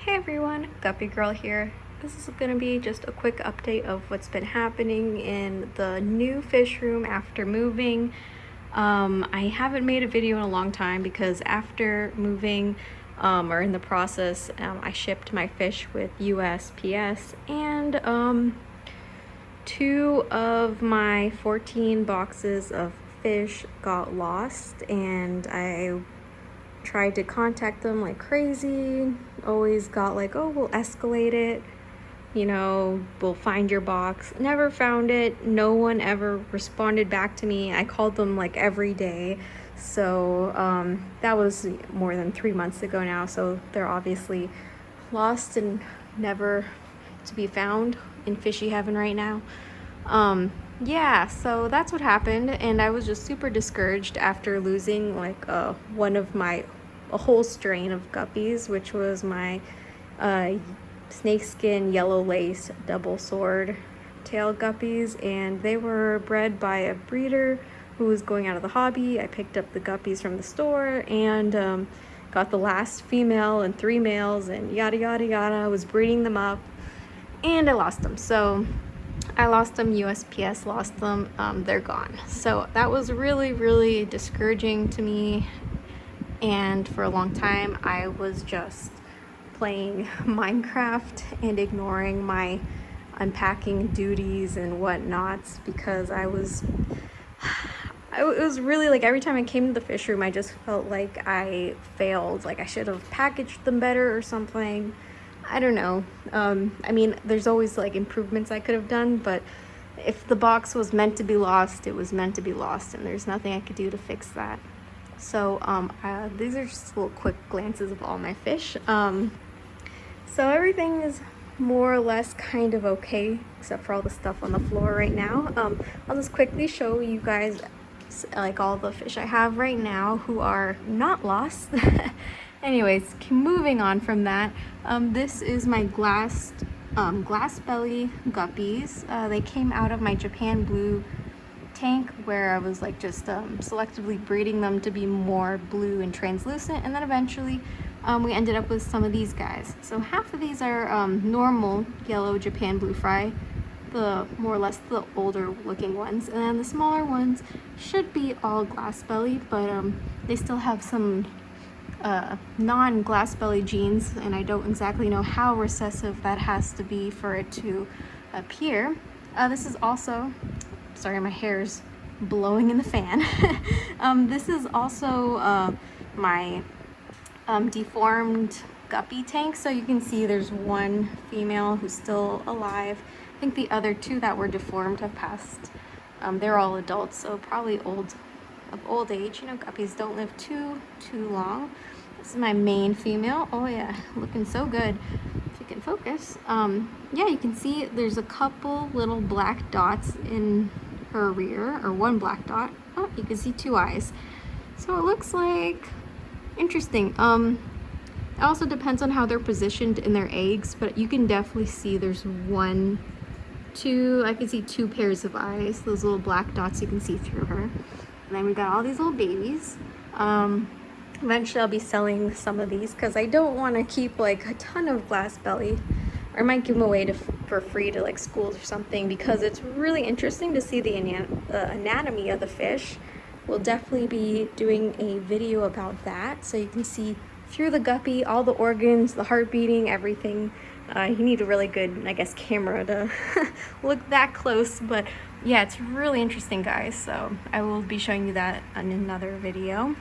Hey everyone, Guppy Girl here. This is going to be just a quick update of what's been happening in the new fish room after moving. I haven't made a video in a long time because after moving or in the process, I shipped my fish with USPS and two of my 14 boxes of fish got lost, and I tried to contact them like crazy. Always got like, oh, we'll escalate it, we'll find your box. Never found it. No one ever responded back to me. I called them like every day. So that was more than 3 months ago now, so they're obviously lost and never to be found in fishy heaven right now. Yeah, so that's what happened, and I was just super discouraged after losing like a whole strain of guppies, which was my snakeskin yellow lace double sword tail guppies, and they were bred by a breeder who was going out of the hobby. I picked up the guppies from the store and got the last female and 3 males and yada yada yada. I was breeding them up and I lost them. So I lost them, USPS lost them, they're gone. So that was really, really discouraging to me. And for a long time, I was just playing Minecraft and ignoring my unpacking duties and whatnots because it was really like every time I came to the fish room, I just felt like I failed. Like I should have packaged them better or something. I don't know. I mean, there's always like improvements I could have done, but if the box was meant to be lost, it was meant to be lost, and there's nothing I could do to fix that. So these are just little quick glances of all my fish. So everything is more or less kind of okay, except for all the stuff on the floor right now. I'll just quickly show you guys like all the fish I have right now who are not lost. Anyways, moving on from that, this is my glass belly guppies. They came out of my Japan blue tank where I was like just selectively breeding them to be more blue and translucent, and then eventually we ended up with some of these guys. So half of these are normal yellow Japan blue fry, the more or less the older looking ones, and then the smaller ones should be all glass belly, but they still have some non-glass belly genes, and I don't exactly know how recessive that has to be for it to appear. This is also, sorry, my hair's blowing in the fan. This is also my deformed guppy tank. So you can see there's one female who's still alive. I think the other 2 that were deformed have passed. They're all adults, so probably of old age. Guppies don't live too long. This is my main female. Oh yeah, looking so good. If you can focus. Yeah, you can see there's a couple little black dots in her rear, or one black dot. Oh, you can see 2 eyes. So it looks like interesting. It also depends on how they're positioned in their eggs, but you can definitely see there's I can see 2 pairs of eyes. Those little black dots, you can see through her. And then we got all these little babies. Eventually I'll be selling some of these because I don't want to keep like a ton of glass belly, or I might give them away for free to like schools or something, because it's really interesting to see the anatomy of the fish. We'll definitely be doing a video about that, so you can see through the guppy, all the organs, the heart beating, everything. You need a really good, I guess, camera to look that close, but yeah, it's really interesting, guys, so I will be showing you that in another video.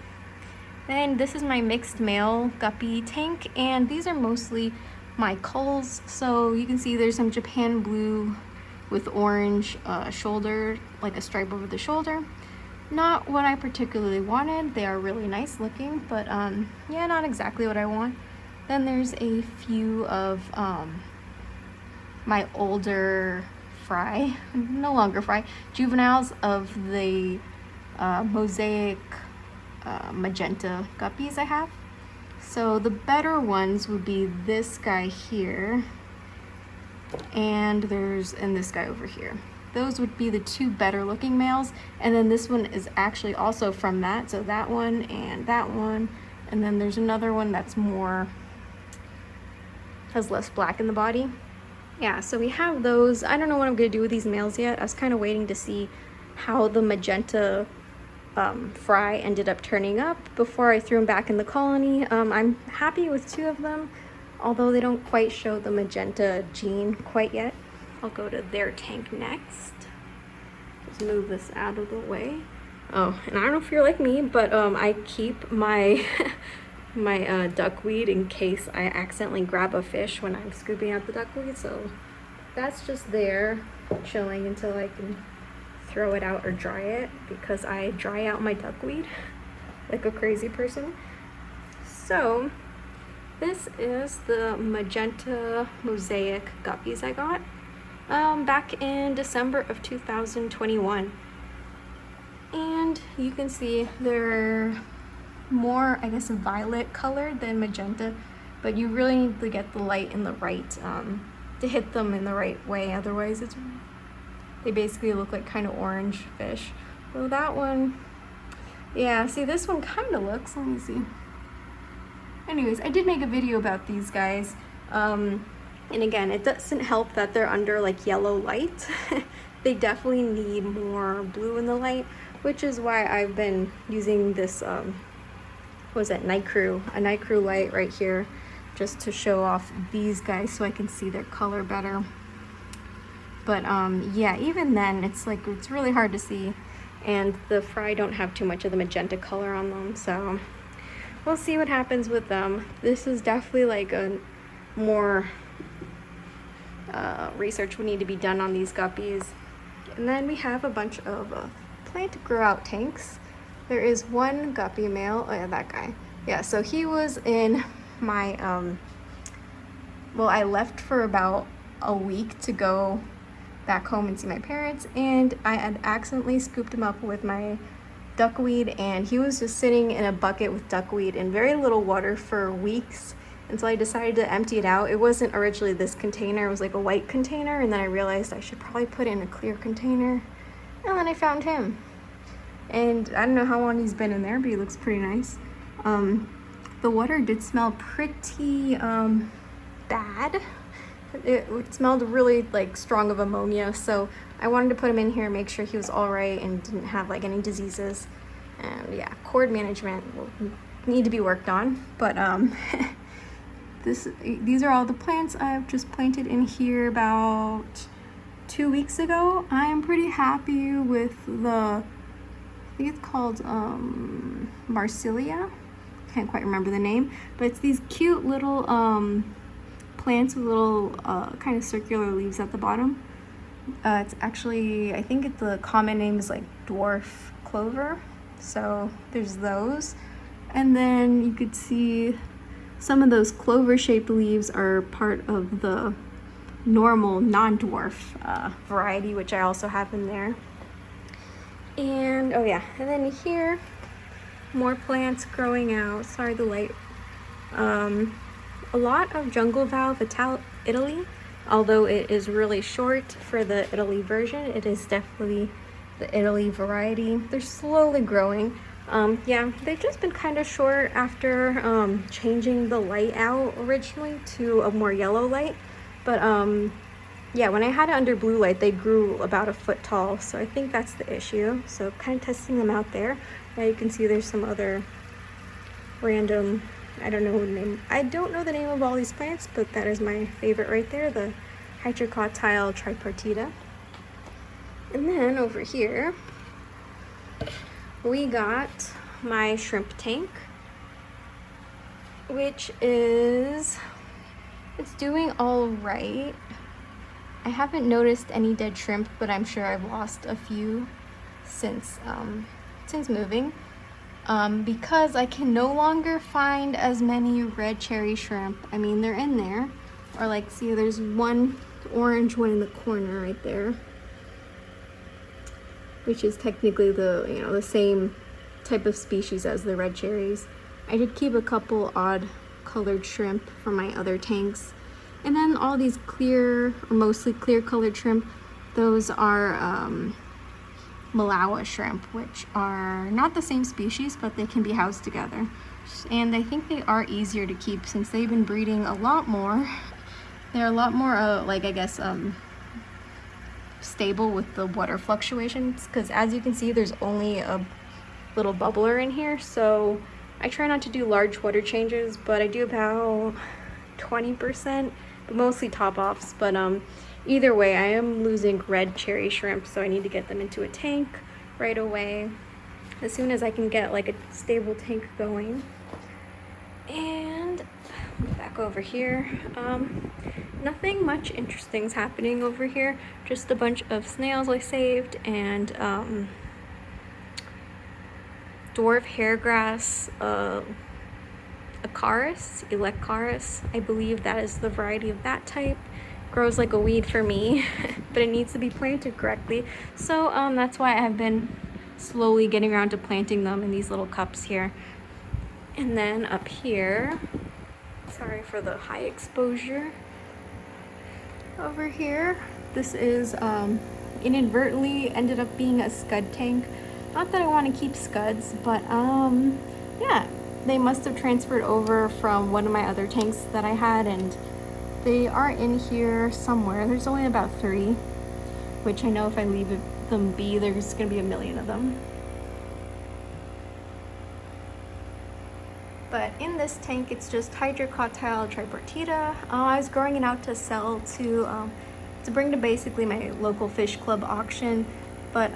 Then this is my mixed male guppy tank, and these are mostly my culls. So you can see there's some Japan blue with orange shoulder, like a stripe over the shoulder. Not what I particularly wanted. They are really nice looking, but yeah, not exactly what I want. Then there's a few of my older fry, no longer fry, juveniles of the mosaic magenta guppies I have. So the better ones would be this guy here, and this guy over here. Those would be the 2 better looking males, and then this one is actually also from that, so that one, and then there's another one that's more has less black in the body. Yeah, so we have those. I don't know what I'm gonna do with these males yet. I was kind of waiting to see how the magenta fry ended up turning up before I threw them back in the colony. I'm happy with 2 of them, although they don't quite show the magenta gene quite yet. I'll go to their tank next. Just move this out of the way. Oh, and I don't know if you're like me, but I keep my my duckweed in case I accidentally grab a fish when I'm scooping out the duckweed. So that's just there chilling until I can throw it out or dry it, because I dry out my duckweed like a crazy person. So this is the magenta mosaic guppies I got back in December of 2021. And you can see they're more, I guess, violet colored than magenta, but you really need to get the light in the right, to hit them in the right way. Otherwise, they basically look like kind of orange fish. So that one, yeah, see, this one kind of looks, let me see. Anyways, I did make a video about these guys. And again, it doesn't help that they're under like yellow light. They definitely need more blue in the light, which is why I've been using this, what was that, night crew, a night crew light right here, just to show off these guys so I can see their color better. But yeah, even then, it's really hard to see, and the fry don't have too much of the magenta color on them, so we'll see what happens with them. This is definitely like a more research would need to be done on these guppies. And then we have a bunch of plant grow out tanks. There is one guppy male. Oh yeah, that guy. Yeah, so he was in my well, I left for about a week to go back home and see my parents, and I had accidentally scooped him up with my duckweed, and he was just sitting in a bucket with duckweed and very little water for weeks. And so I decided to empty it out. It wasn't originally this container, it was like a white container, and then I realized I should probably put it in a clear container. And then I found him. And I don't know how long he's been in there, but he looks pretty nice. The water did smell pretty bad. It smelled really like strong of ammonia, so I wanted to put him in here, make sure he was all right and didn't have like any diseases. And yeah, cord management will need to be worked on, but these are all the plants I've just planted in here about 2 weeks ago. I am pretty happy with I think it's called Marsilia. Can't quite remember the name, but it's these cute little plants with little kind of circular leaves at the bottom. It's actually, I think the common name is like dwarf clover. So there's those. And then you could see some of those clover-shaped leaves are part of the normal non-dwarf variety, which I also have in there. And oh yeah, and then here, more plants growing out. Sorry, the light. A lot of jungle valve Italy, although it is really short for the Italy version. It is definitely the Italy variety. They're slowly growing. Yeah, they've just been kind of short after changing the light out originally to a more yellow light. But yeah, when I had it under blue light, they grew about 1 foot tall. So I think that's the issue. So kind of testing them out there. Now you can see there's some other random, I don't know the name of all these plants, but that is my favorite right there, the Hydracotyle tripartita. And then over here, we got my shrimp tank, which it's doing all right. I haven't noticed any dead shrimp, but I'm sure I've lost a few since moving. Because I can no longer find as many red cherry shrimp. I mean, they're in there. Or like, see, there's one orange one in the corner right there, which is technically the same type of species as the red cherries. I did keep a couple odd colored shrimp from my other tanks. And then all these clear, or mostly clear colored shrimp, those are Malawi shrimp, which are not the same species, but they can be housed together. And I think they are easier to keep since they've been breeding a lot more. they're a lot more like, I guess, stable with the water fluctuations, because as you can see there's only a little bubbler in here, so I try not to do large water changes, but I do about 20%, but mostly top offs. But either way, I am losing red cherry shrimp, so I need to get them into a tank right away as soon as I can get like a stable tank going. And back over here, nothing much interesting is happening over here, just a bunch of snails I saved, and dwarf hairgrass, Eleccharis, I believe that is the variety of that type. Grows like a weed for me, but it needs to be planted correctly. So that's why I've been slowly getting around to planting them in these little cups here. And then up here, sorry for the high exposure. Over here, this is inadvertently ended up being a scud tank. Not that I want to keep scuds, but yeah, they must have transferred over from one of my other tanks that I had, and they are in here somewhere. There's only about 3, which I know if I leave them be, there's gonna be a million of them. But in this tank, it's just hydrocotyle tripartita. I was growing it out to sell to bring to basically my local fish club auction. But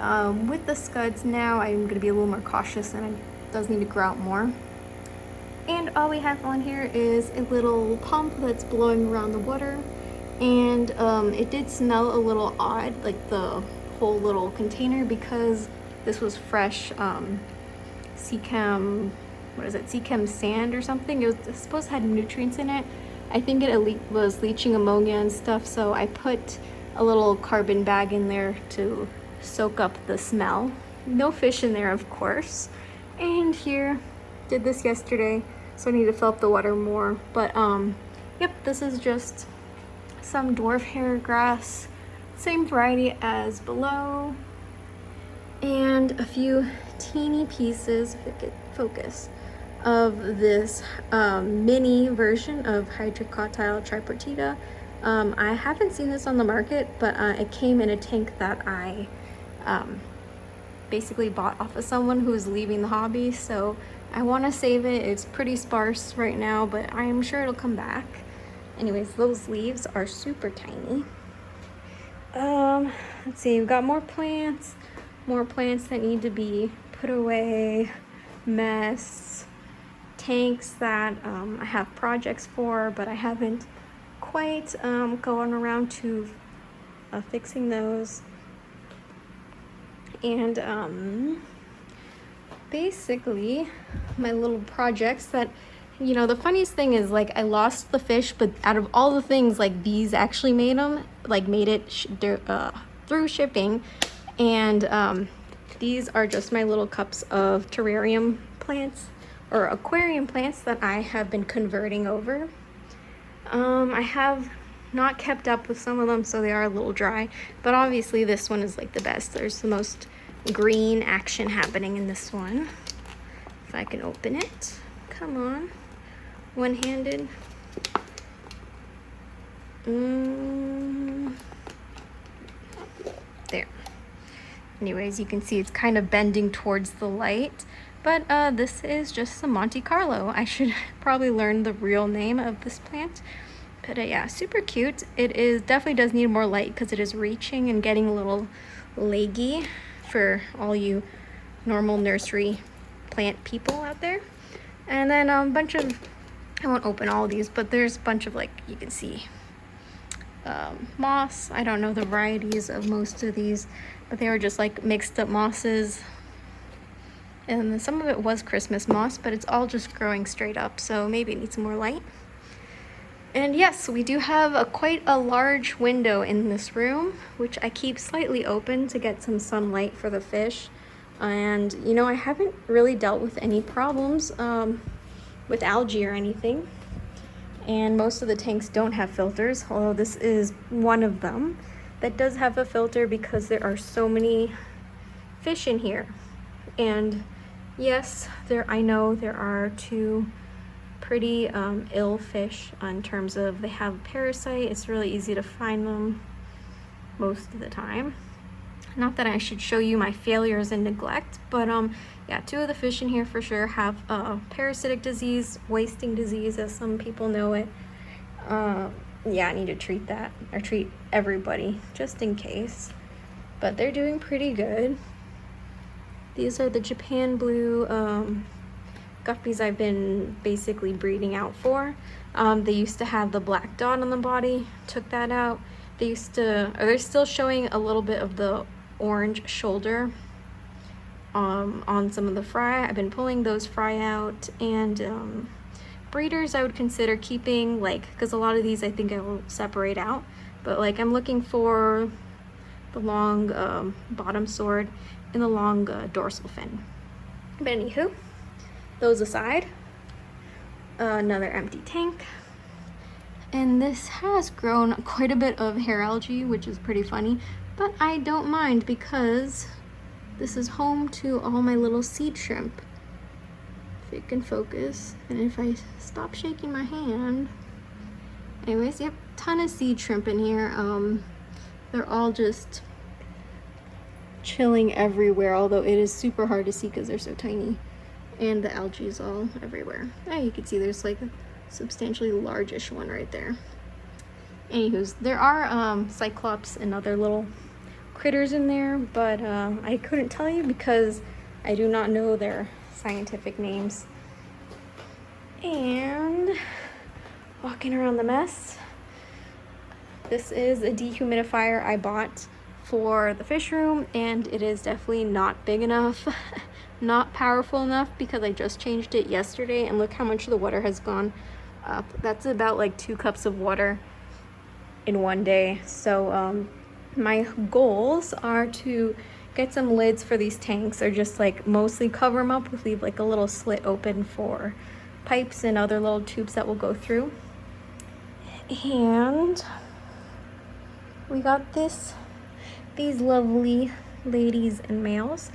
with the scuds now, I'm gonna be a little more cautious, and it does need to grow out more. And all we have on here is a little pump that's blowing around the water. And it did smell a little odd, like the whole little container, because this was fresh Seachem, what is it, Seachem sand or something. It was supposed to have nutrients in it. I think it was leaching ammonia and stuff, so I put a little carbon bag in there to soak up the smell. No fish in there, of course. And here, did this yesterday, so I need to fill up the water more. But yep, this is just some dwarf hair grass, same variety as below, and a few teeny pieces, if it could focus, of this mini version of hydrocotyle tripartita. I haven't seen this on the market, but it came in a tank that I basically bought off of someone who is leaving the hobby, so I want to save it. It's pretty sparse right now, but I am sure it'll come back. Anyways, those leaves are super tiny. Let's see, we've got more plants that need to be put away, mess, tanks that I have projects for, but I haven't quite gone around to fixing those. And basically my little projects that, you know, the funniest thing is, like, I lost the fish, but out of all the things, like, these actually made it through shipping. And these are just my little cups of terrarium plants or aquarium plants that I have been converting over. I have not kept up with some of them, so they are a little dry, but obviously this one is like the best. There's the most green action happening in this one. If I can open it, come on, one-handed. There. Anyways, you can see it's kind of bending towards the light, but this is just some Monte Carlo. I should probably learn the real name of this plant. But yeah, super cute. It is definitely does need more light because it is reaching and getting a little leggy for all you normal nursery plant people out there. And then a bunch of, I won't open all of these, but there's a bunch of, like, you can see moss. I don't know the varieties of most of these, but they were just like mixed up mosses. And some of it was Christmas moss, but it's all just growing straight up, so maybe it needs some more light. And yes, we do have quite a large window in this room, which I keep slightly open to get some sunlight for the fish. And, you know, I haven't really dealt with any problems with algae or anything. And most of the tanks don't have filters, although this is one of them that does have a filter because there are so many fish in here. And yes, I know there are 2 pretty ill fish in terms of they have parasite. It's really easy to find them most of the time. Not that I should show you my failures and neglect, but yeah, 2 of the fish in here for sure have parasitic disease, wasting disease as some people know it. Yeah, I need to treat that, or treat everybody just in case, but they're doing pretty good. These are the Japan blue guppies I've been basically breeding out for. They used to have the black dot on the body, took that out. They're still showing a little bit of the orange shoulder on some of the fry. I've been pulling those fry out, and breeders I would consider keeping, like, because a lot of these I think I will separate out, but like I'm looking for the long bottom sword and the long dorsal fin. But anywho, those aside, another empty tank. And this has grown quite a bit of hair algae, which is pretty funny, but I don't mind because this is home to all my little seed shrimp. If it can focus, and if I stop shaking my hand. Anyways, yep, ton of seed shrimp in here. They're all just chilling everywhere, although it is super hard to see because they're so tiny. And the algae is all everywhere. Yeah, you can see there's like a substantially largish one right there. Anywho's, there are cyclops and other little critters in there, but I couldn't tell you because I do not know their scientific names. And walking around the mess, this is a dehumidifier I bought for the fish room, and it is definitely not big enough, not powerful enough, because I just changed it yesterday, and look how much the water has gone up. That's about like 2 cups of water in one day. So my goals are to get some lids for these tanks, or just like mostly cover them up with, leave like a little slit open for pipes and other little tubes that will go through. And we got these lovely ladies and males.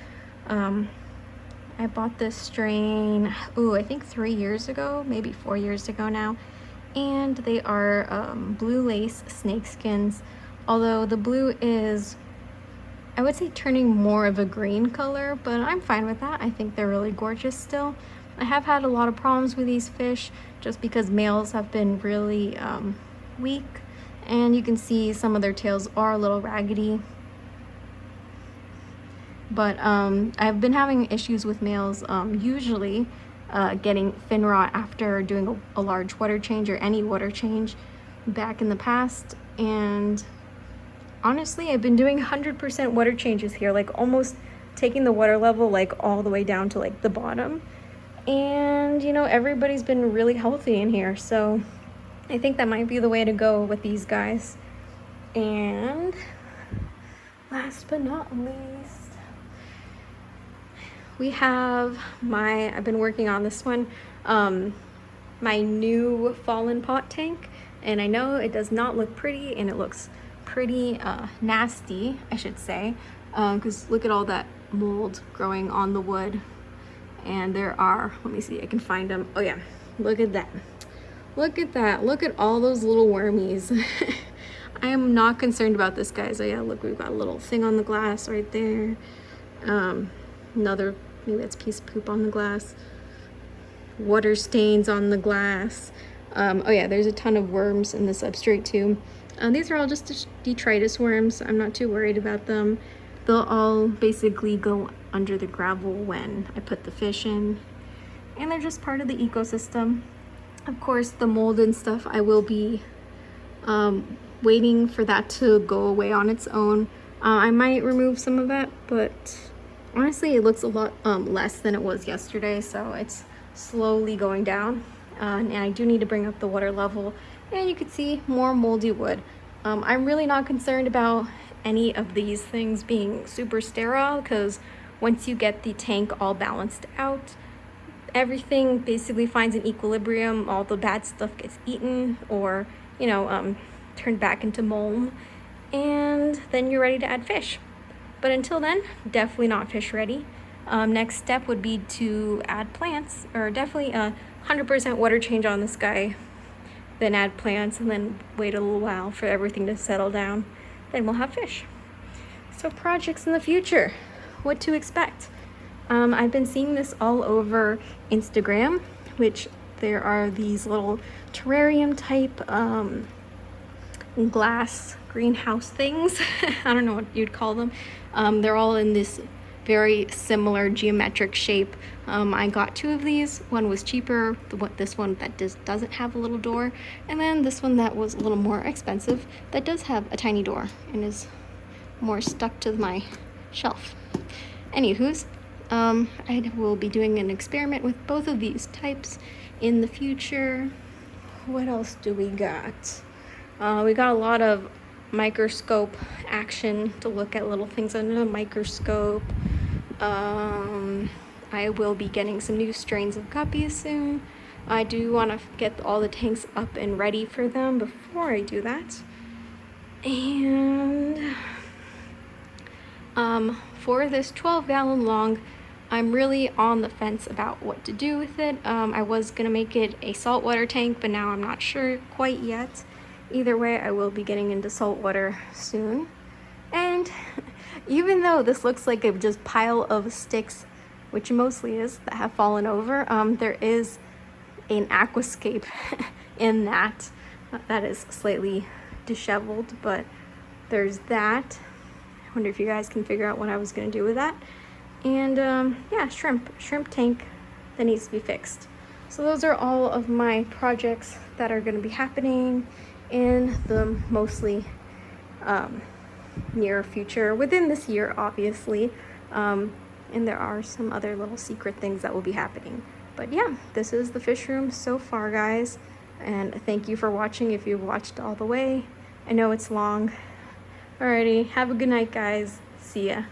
I bought this strain, I think 3 years ago, maybe 4 years ago now, and they are blue lace snakeskins. Although the blue is, I would say, turning more of a green color, but I'm fine with that. I think they're really gorgeous still. I have had a lot of problems with these fish just because males have been really weak, and you can see some of their tails are a little raggedy. But I've been having issues with males usually getting fin rot after doing a large water change or any water change back in the past. And honestly, I've been doing 100% water changes here, like almost taking the water level like all the way down to like the bottom. And you know, everybody's been really healthy in here, so I think that might be the way to go with these guys. And last but not least, we have I've been working on this one, my new fallen pot tank, and I know it does not look pretty, and it looks pretty nasty, I should say, because look at all that mold growing on the wood. And there are, let me see, I can find them. Oh yeah, look at that. Look at that. Look at all those little wormies. I am not concerned about this, guys. Oh yeah, look, we've got a little thing on the glass right there. Another, maybe that's a piece of poop on the glass. Water stains on the glass. Oh yeah, there's a ton of worms in the substrate too. These are all just detritus worms. I'm not too worried about them. They'll all basically go under the gravel when I put the fish in, and they're just part of the ecosystem. Of course, the mold and stuff, I will be waiting for that to go away on its own. I might remove some of that, but honestly it looks a lot less than it was yesterday, so it's slowly going down. And I do need to bring up the water level, and you can see more moldy wood. I'm really not concerned about any of these things being super sterile, because once you get the tank all balanced out, everything basically finds an equilibrium. All the bad stuff gets eaten or, you know, turned back into mold, and then you're ready to add fish. But until then, definitely not fish ready. Next step would be to add plants, or definitely 100% water change on this guy, then add plants, and then wait a little while for everything to settle down. Then we'll have fish. So projects in the future, what to expect. I've been seeing this all over Instagram, which there are these little terrarium type glass greenhouse things. I don't know what you'd call them. They're all in this very similar geometric shape. I got 2 of these. One was cheaper, this one that doesn't have a little door, and then this one that was a little more expensive that does have a tiny door and is more stuck to my shelf. Anywho's, I will be doing an experiment with both of these types in the future. What else do we got? We got a lot of microscope action to look at little things under a microscope. I will be getting some new strains of guppies soon. I do want to get all the tanks up and ready for them before I do that. And for this 12-gallon long, I'm really on the fence about what to do with it. I was gonna make it a saltwater tank, but now I'm not sure quite yet. Either way, I will be getting into saltwater soon. And even though this looks like a just pile of sticks, which mostly is, that have fallen over, there is an aquascape in that. That is slightly disheveled, but there's that. I wonder if you guys can figure out what I was gonna do with that. And yeah, shrimp tank that needs to be fixed. So those are all of my projects that are gonna be happening in the mostly near future, within this year, obviously. And there are some other little secret things that will be happening. But yeah, this is the fish room so far, guys. And thank you for watching if you've watched all the way. I know it's long. Alrighty, have a good night, guys. See ya.